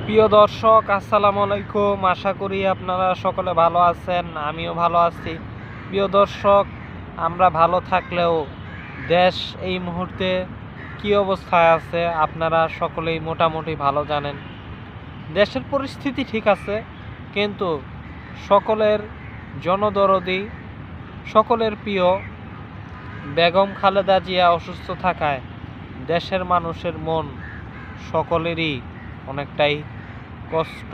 প্রিয় দর্শক, আসসালামু আলাইকুম। আশা করি আপনারা সকলে ভালো আছেন, আমিও ভালো আছি। প্রিয় দর্শক, আমরা ভালো থাকলেও দেশ এই মুহূর্তে কী অবস্থায় আছে আপনারা সকলেই মোটামুটি ভালো জানেন। দেশের পরিস্থিতি ঠিক আছে, কিন্তু সকলের জনদরদি, সকলের প্রিয় বেগম খালেদা জিয়া অসুস্থ থাকায় দেশের মানুষের মন সকলেরই অনেকটাই কষ্ট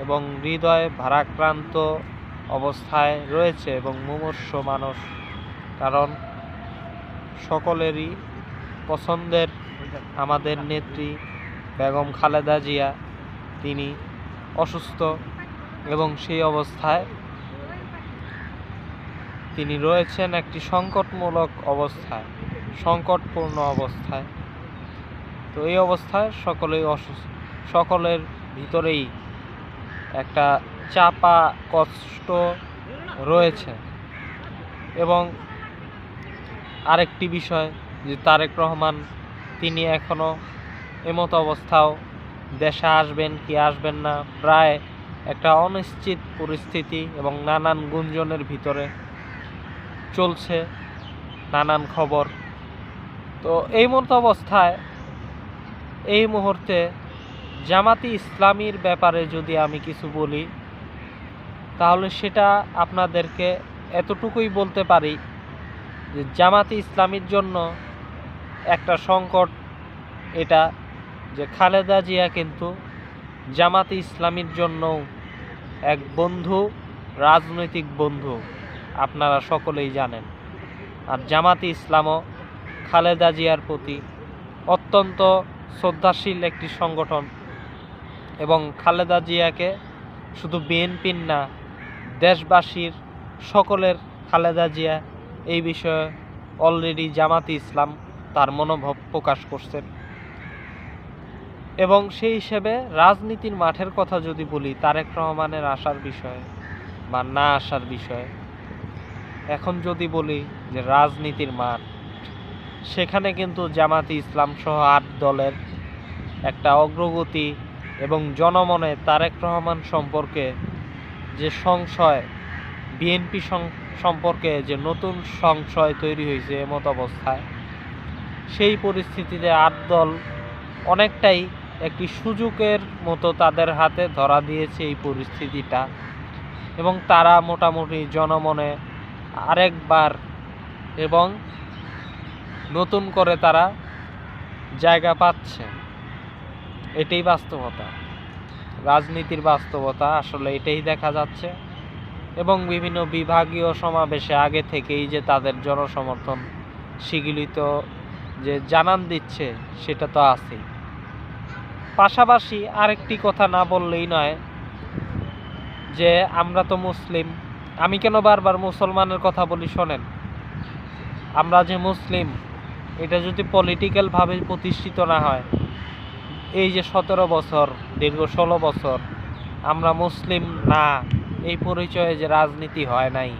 এবং হৃদয় ভারাক্রান্ত অবস্থায় রয়েছে এবং মুমূর্ষু মানুষ। কারণ সকলেরই পছন্দের আমাদের নেত্রী বেগম খালেদা জিয়া তিনি অসুস্থ এবং সেই অবস্থায় তিনি রয়েছেন একটি সংকটমূলক অবস্থায়, সংকটপূর্ণ অবস্থায়। তো এই অবস্থায় সকলের ভিতরেই একটা চাপা কষ্ট রয়েছে। এবং আরেকটি বিষয় যে তারেক রহমান তিনি এখনও এমত অবস্থাও দেশে আসবেন কি আসবেন না, প্রায় একটা অনিশ্চিত পরিস্থিতি এবং নানান গুঞ্জনের ভিতরে চলছে নানান খবর। তো এই মতো অবস্থায় এই মুহূর্তে জামাতি ইসলামীর ব্যাপারে যদি আমি কিছু বলি, তাহলে সেটা আপনাদেরকে এতটুকুই বলতে পারি যে জামাতি ইসলামীর জন্য একটা সংকট এটা যে খালেদা জিয়া কিন্তু জামাতি ইসলামীর জন্যও এক বন্ধু, রাজনৈতিক বন্ধু, আপনারা সকলেই জানেন। আর জামাতি ইসলামও খালেদা জিয়ার প্রতি অত্যন্ত শ্রদ্ধাশীল একটি সংগঠন এবং খালেদা জিয়াকে শুধু বিএনপির না, দেশবাসীর সকলের খালেদা জিয়া এই বিষয়ে অলরেডি জামাতি ইসলাম তার মনোভাব প্রকাশ করছেন। এবং সেই হিসেবে রাজনীতির মাঠের কথা যদি বলি, তারেক রহমানের আসার বিষয়ে বা না আসার বিষয়ে, এখন যদি বলি যে রাজনীতির মাঠ, সেখানে কিন্তু জামাতি ইসলাম সহ 8 দলের একটা অগ্রগতি এবং জনমনে তারেক রহমান সম্পর্কে যে সংশয়, বিএনপি সম্পর্কে যে নতুন সংশয় তৈরি হয়েছে এমত অবস্থায়, সেই পরিস্থিতিতে 8 দল অনেকটাই একটি সুযোগের মতো তাদের হাতে ধরা দিয়েছে এই পরিস্থিতিটা। এবং তারা মোটামুটি জনমনে আরেকবার এবং নতুন করে তারা জায়গা পাচ্ছে। এটাই বাস্তবতা, রাজনীতির বাস্তবতা আসলে এটাই দেখা যাচ্ছে। এবং বিভিন্ন বিভাগীয় সমাবেশে আগে থেকেই যে তাদের জনসমর্থন শিগগিরিত যে জানান দিচ্ছে, সেটা তো আছেই। পাশাপাশি আরেকটি কথা না বললেই নয় যে আমরা তো মুসলিম। আমি কেন বারবার মুসলমানের কথা বলি শোনেন, আমরা যে মুসলিম এটা যদি পলিটিক্যালভাবে প্রতিষ্ঠিত না হয়, এই যে 17 বছর, দীর্ঘ 16 বছর আমরা মুসলিম না, এই পরিচয়ে যে রাজনীতি হয় নাই,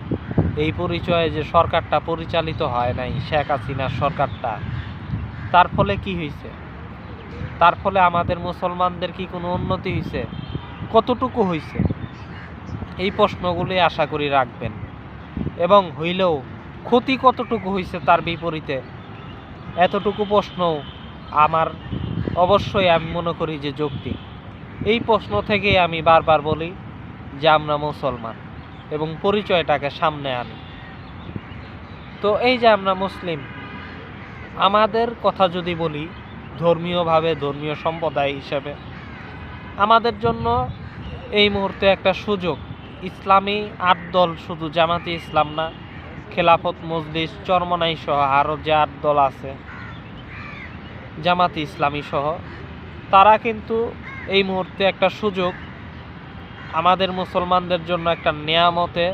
এই পরিচয়ে যে সরকারটা পরিচালিত হয় নাই, শেখ হাসিনার সরকারটা, তার ফলে কি হয়েছে? তার ফলে আমাদের মুসলমানদের কি কোনো উন্নতি হয়েছে? কতটুকু হয়েছে? এই প্রশ্নগুলি আশা করি রাখবেন। এবং হইলেও ক্ষতি কতটুকু হয়েছে তার বিপরীতে, এতটুকু প্রশ্ন আমার অবশ্যই আমি মনে করি যে যৌক্তিক। এই প্রশ্ন থেকে আমি বারবার বলি যে আমরা মুসলমান এবং পরিচয়টাকে সামনে আনি। তো এই যে আমরা মুসলিম, আমাদের কথা যদি বলি ধর্মীয়ভাবে, ধর্মীয় সম্প্রদায় হিসেবে আমাদের জন্য এই মুহূর্তে একটা সুযোগ। ইসলামী 8 দল, শুধু জামাতি ইসলাম না, খেলাফত মজলিস, চরমনাই সহ আরও যে 8 দল আছে জামাতি ইসলামী সহ, তারা কিন্তু এই মুহূর্তে একটা সুযোগ আমাদের মুসলমানদের জন্য একটা নেয়ামতে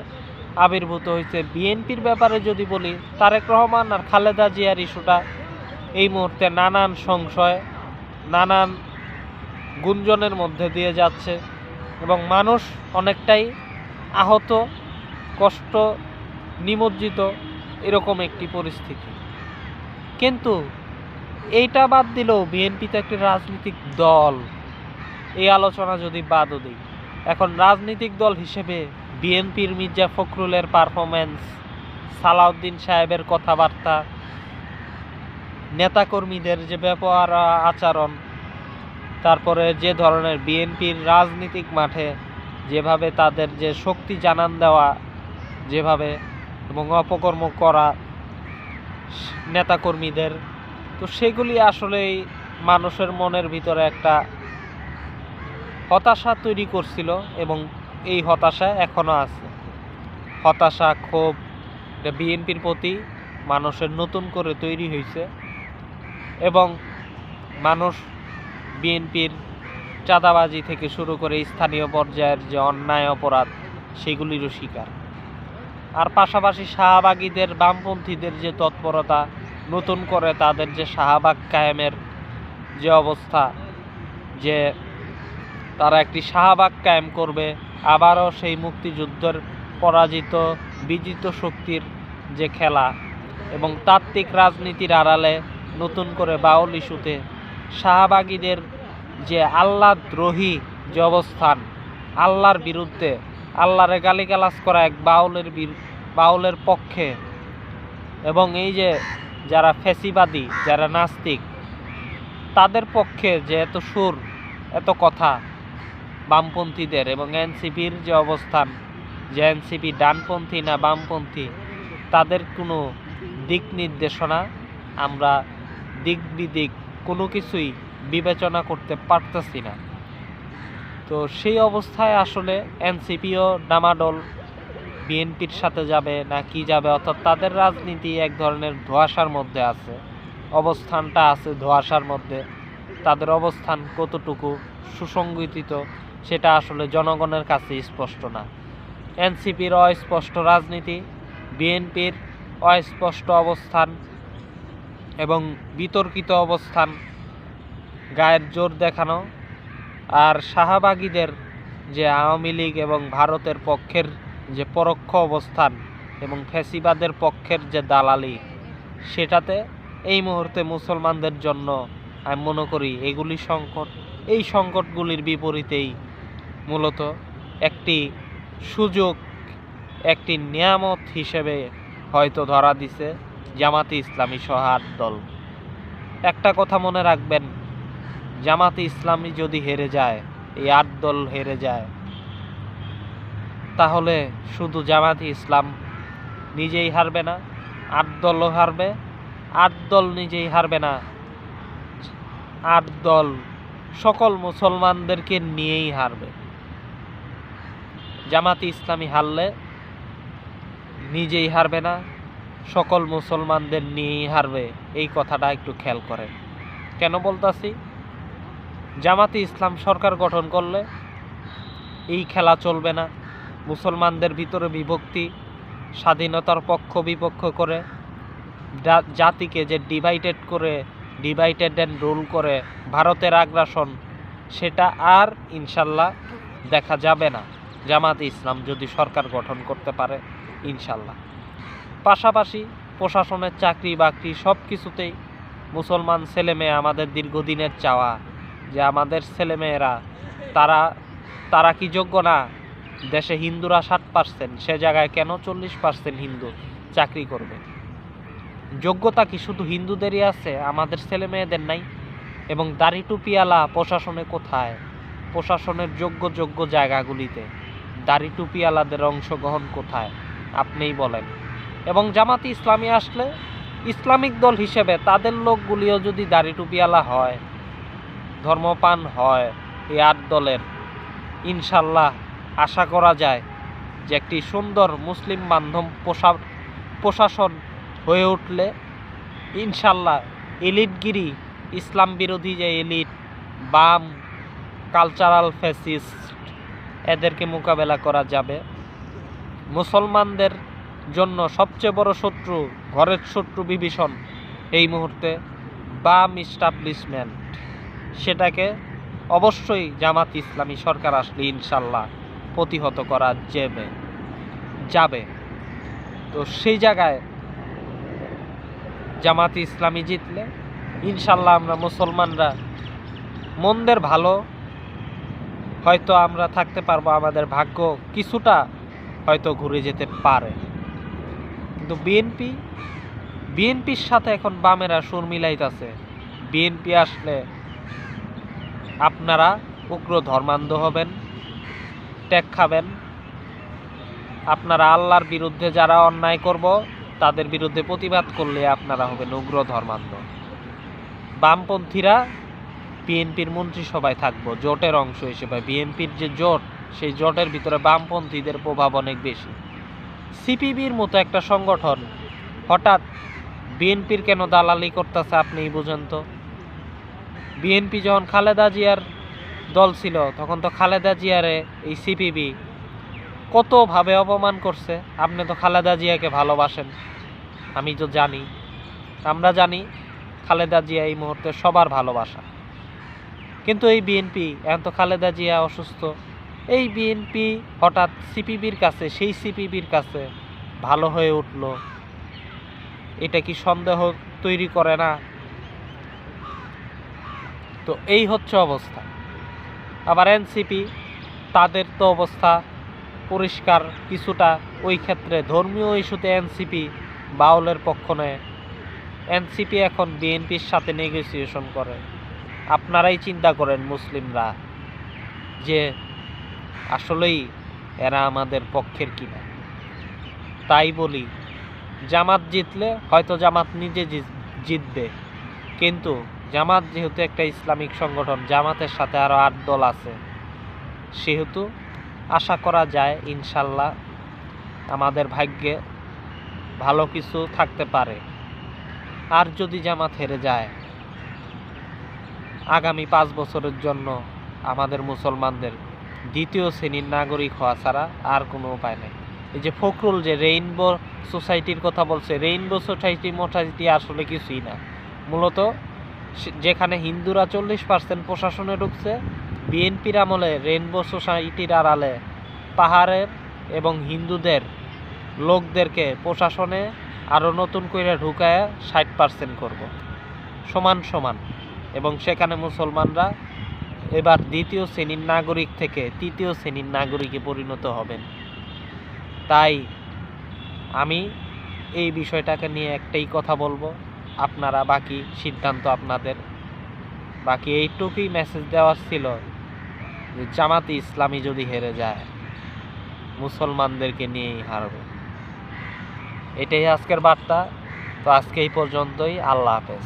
আবির্ভূত হয়েছে। বিএনপির ব্যাপারে যদি বলি, তারেক রহমান আর খালেদা জিয়ার ইস্যুটা এই মুহূর্তে নানান সংশয়, নানান গুঞ্জনের মধ্যে দিয়ে যাচ্ছে এবং মানুষ অনেকটাই আহত, কষ্ট, নিমজ্জিত, এরকম একটি পরিস্থিতি। কিন্তু এইটা বাদ দিলেও বিএনপি তো একটি রাজনৈতিক দল, এই আলোচনা যদি বাদও দিই, এখন রাজনৈতিক দল হিসেবে বিএনপির মির্জা ফখরুলের পারফরমেন্স, সালাউদ্দিন সাহেবের কথাবার্তা, নেতাকর্মীদের যে ব্যবহার আচরণ, তারপরে যে ধরনের বিএনপির রাজনীতিক মাঠে যেভাবে তাদের যে শক্তি জানান দেওয়া যেভাবে এবং অপকর্ম করা নেতাকর্মীদের, তো সেগুলি আসলেই মানুষের মনের ভিতরে একটা হতাশা তৈরি করছিল এবং এই হতাশা এখনও আছে। হতাশা, ক্ষোভ বিএনপির প্রতি মানুষের নতুন করে তৈরি হয়েছে এবং মানুষ বিএনপির চাঁদাবাজি থেকে শুরু করে স্থানীয় পর্যায়ের যে অন্যায় অপরাধ সেগুলিরও শিকার। আর পাশাপাশি শাহবাগীদের, বামপন্থীদের যে তৎপরতা, নতুন করে তাদের যে শাহবাগ কায়েমের যে অবস্থা, যে তারা একটি শাহবাগ কায়েম করবে, আবারও সেই মুক্তিযুদ্ধের পরাজিত বিজিত শক্তির যে খেলা এবং তাত্ত্বিক রাজনীতির আড়ালে নতুন করে বাউল ইস্যুতে শাহবাগীদের যে আল্লাহ দ্রোহী যে অবস্থান, আল্লাহর বিরুদ্ধে, আল্লাহরে গালিগালাজ করা এক বাউলের পক্ষে, এবং এই যে যারা ফ্যাসিবাদী, যারা নাস্তিক, তাদের পক্ষে যে এত সুর, এত কথা বামপন্থীদের, এবং এনসিপির যে অবস্থান, যে এনসিপি ডানপন্থী না বামপন্থী, তাদের কোনো দিক নির্দেশনা আমরা দিক বিদিক কোনো কিছুই বিবেচনা করতে পারতেছি না। তো সেই অবস্থায় আসলে এনসিপিও ডামাডোল, বিএনপির সাথে যাবে না কি যাবে, অর্থাৎ তাদের রাজনীতি এক ধরনের ধোঁয়াশার মধ্যে আছে, অবস্থানটা আছে ধোঁয়াশার মধ্যে। তাদের অবস্থান কতটুকু সুসংগঠিত সেটা আসলে জনগণের কাছে স্পষ্ট না। এনসিপির অস্পষ্ট রাজনীতি, বিএনপির অস্পষ্ট অবস্থান এবং বিতর্কিত অবস্থান, গায়ের জোর দেখানো, আর শাহবাগীদের যে আওয়ামী লীগ এবং ভারতের পক্ষের যে পরোক্ষ অবস্থান এবং ফ্যাসিবাদের পক্ষের যে দালালি, সেটাতে এই মুহূর্তে মুসলমানদের জন্য আমি মনে করি এগুলি সংকট। এই সংকটগুলির বিপরীতেই মূলত একটি সুযোগ, একটি নিয়ামত হিসেবে হয়তো ধরা দিছে জামাতে ইসলামী সহ 8 দল। একটা কথা মনে রাখবেন, জামাতে ইসলামী যদি হেরে যায়, এই 8 দল হেরে যায়, তাহলে শুধু জামাতে ইসলাম নিজেই হারবে না, 8 দলও হারবে। 8 দল নিজেই হারবে না, 8 দল সকল মুসলমানদেরকে নিয়েই হারবে। জামাতে ইসলামী হারলে নিজেই হারবে না, সকল মুসলমানদের নিয়েই হারবে। এই কথাটা একটু খেয়াল করেন। কেন বলতাছি? জামাতে ইসলাম সরকার গঠন করলে এই খেলা চলবে না। মুসলমানদের ভিতরে বিভক্তি, স্বাধীনতার পক্ষ বিপক্ষ করে, জাতিকে যে ডিভাইডেড অ্যান্ড রুল করে ভারতের আগ্রাসন, সেটা আর ইনশাল্লাহ দেখা যাবে না জামাতে ইসলাম যদি সরকার গঠন করতে পারে, ইনশাল্লাহ। পাশাপাশি প্রশাসনের চাকরি বাকরি সব কিছুতেই মুসলমান ছেলেমেয়ে, আমাদের দীর্ঘদিনের চাওয়া যে আমাদের ছেলেমেয়েরা তারা কি যোগ্য না? দেশে হিন্দুরা 60%, সে জায়গায় কেন 40% হিন্দু চাকরি করবে? যোগ্যতা কি শুধু হিন্দুদেরই আছে, আমাদের ছেলে মেয়েদের নাই? এবং দাড়ি টুপিওয়ালা প্রশাসনে কোথায়? প্রশাসনের যোগ্য জায়গাগুলিতে দাড়ি টুপিওয়ালাদের অংশগ্রহণ কোথায়? আপনিই বলেন। এবং জামাতে ইসলামী আসলে ইসলামিক দল হিসেবে তাদের লোকগুলিও যদি দাড়ি টুপিওয়ালা হয়, ধর্মপান হয়, এই 8 দলের, ইনশাল্লাহ আশা করা যায় যে একটি সুন্দর মুসলিম বান্ধব প্রশাসন হয়ে উঠলে ইনশাল্লাহ এলিটগিরি, ইসলাম বিরোধী যে এলিট, বাম, কালচারাল ফ্যাসিস্ট, এদেরকে মোকাবেলা করা যাবে। মুসলমানদের জন্য সবচেয়ে বড় শত্রু, ঘরের শত্রু বিভীষণ এই মুহূর্তে বাম ইস্টাবলিশমেন্ট, সেটাকে অবশ্যই জামাত ইসলামী সরকার আসলে ইনশাল্লাহ প্রতিহত করা যাবে। তো সেই জায়গায় জামাতে ইসলামী জিতলে ইনশাল্লাহ আমরা মুসলমানরা মন্দের ভালো হয়তো আমরা থাকতে পারবো, আমাদের ভাগ্য কিছুটা হয়তো ঘুরে যেতে পারে। কিন্তু বিএনপির সাথে এখন বামেরা সুর মিলাইতেছে। বিএনপি আসলে আপনারা উগ্র ধর্মান্ধ হবেন, ট্যাগ খাবেন। আপনারা আল্লাহর বিরুদ্ধে যারা অন্যায় করব তাদের বিরুদ্ধে প্রতিবাদ করলে আপনারা হবেন উগ্র ধর্মান্ধ। বামপন্থীরা বিএনপির মন্ত্রিসভায় থাকবো জোটের অংশ হিসেবে। বিএনপির যে জোট, সেই জোটের ভিতরে বামপন্থীদের প্রভাব অনেক বেশি। সিপিবির মতো একটা সংগঠন হঠাৎ বিএনপির কেন দালালি করতেছে আপনিই বুঝেন তো। বিএনপি যখন খালেদা জিয়ার দল ছিল তখন তো খালেদা জিয়ারে এই সিপিবি কতভাবে অপমান করছে। আপনি তো খালেদা জিয়াকে ভালোবাসেন, আমি তো জানি, আমরা জানি খালেদা জিয়া এই মুহূর্তে সবার ভালোবাসা। কিন্তু এই বিএনপি, এখন তো খালেদা জিয়া অসুস্থ, এই বিএনপি হঠাৎ সিপিবির কাছে, সেই সিপিবির কাছে ভালো হয়ে উঠল। এটা কি সন্দেহ তৈরি করে না? তো এই হচ্ছে অবস্থা। আবার এনসিপি, তাদের তো অবস্থা পরিষ্কার কিছুটা। ওই ক্ষেত্রে ধর্মীয় ইস্যুতে এনসিপি বাউলের পক্ষ নেয়। এনসিপি এখন বিএনপির সাথে নেগোসিয়েশন করে। আপনারাই চিন্তা করেন মুসলিমরা যে আসলেই এরা আমাদের পক্ষের কিনা। তাই বলি, জামাত জিতলে হয়তো জামাত নিজে জিতবে, কিন্তু জামাত যেহেতু একটা ইসলামিক সংগঠন, জামাতের সাথে আরও 8 দল আছে, সেহেতু আশা করা যায় ইনশাল্লাহ আমাদের ভাগ্যে ভালো কিছু থাকতে পারে। আর যদি জামাত হেরে যায়, আগামী 5 বছরের জন্য আমাদের মুসলমানদের দ্বিতীয় শ্রেণীর নাগরিক হওয়া ছাড়া আর কোনো উপায় নেই। এই যে ফখরুল যে রেইনবো সোসাইটির কথা বলছে, রেইনবো সোসাইটি আসলে কিছুই না। মূলত যেখানে হিন্দুরা 40% প্রশাসনে ঢুকছে, বিএনপির আমলে রেইনবো সোসাইটির আড়ালে পাহাড়ের এবং হিন্দুদের লোকদেরকে প্রশাসনে আরও নতুন করে ঢুকায় 60% করব সমান সমান। এবং সেখানে মুসলমানরা এবার দ্বিতীয় শ্রেণীর নাগরিক থেকে তৃতীয় শ্রেণীর নাগরিকে পরিণত হবেন। তাই আমি এই বিষয়টাকে নিয়ে একটাই কথা বলবো, আপনারা বাকি সিদ্ধান্ত আপনাদের। বাকি এইটুকুই মেসেজ দেওয়ার ছিল যে জামাতে ইসলামী যদি হেরে যায় মুসলমানদেরকে নিয়েই হারবে। এটাই আজকের বার্তা। তো আজকে এই পর্যন্তই। আল্লাহ হাফেজ।